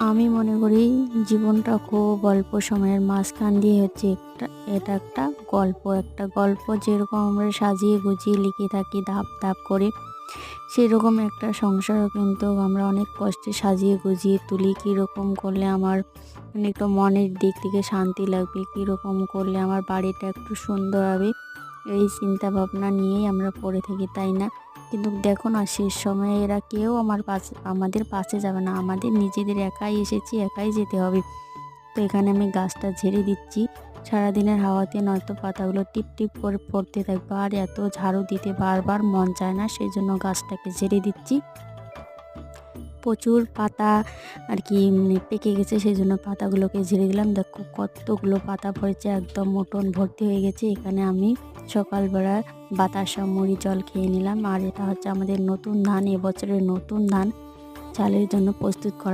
আমি মনে করি জীবনটা খুব অল্প সময়ের মাঝখান দিয়ে হচ্ছে এটা একটা গল্প যেরকম আমরা সাজিয়ে গুছিয়ে লিখে থাকি ধাপ ধাপ করে, সেরকম একটা সংসারও কিন্তু আমরা অনেক কষ্টে সাজিয়ে গুছিয়ে তুলি। কীরকম করলে আমার একটু মনের দিক থেকে শান্তি লাগবে, কীরকম করলে আমার বাড়িটা একটু সুন্দর হবে, এই চিন্তা ভাবনা নিয়েই আমরা পড়ে থাকি, তাই না? কিন্তু দেখো না, শেষ সময়ে এরা কেউ আমাদের পাশে যাবে না, আমাদের নিজেদের একাই এসেছি, একাই যেতে হবে। তো এখানে আমি গাছটা ঝেড়ে দিচ্ছি। সারাদিনের হাওয়াতে নয়তো পাতাগুলো টিপ টিপ করে পড়তে থাকবে, আর এত ঝাড়ু দিতে বারবার মন চায় না, সেই জন্য গাছটাকে ঝেড়ে দিচ্ছি। প্রচুর পাতা আর কি পেকে গেছে, সেই জন্য পাতাগুলোকে ঝেড়ে দিলাম। দেখো কতগুলো পাতা পড়েছে, একদম উঠোন ভর্তি হয়ে গেছে। এখানে আমি সকালবেলা বাতাসা মুড়ি জল খেয়ে নিলাম। আর এটা হচ্ছে আমাদের নতুন ধান, এবছরের নতুন ধান চালের জন্য প্রস্তুত করা।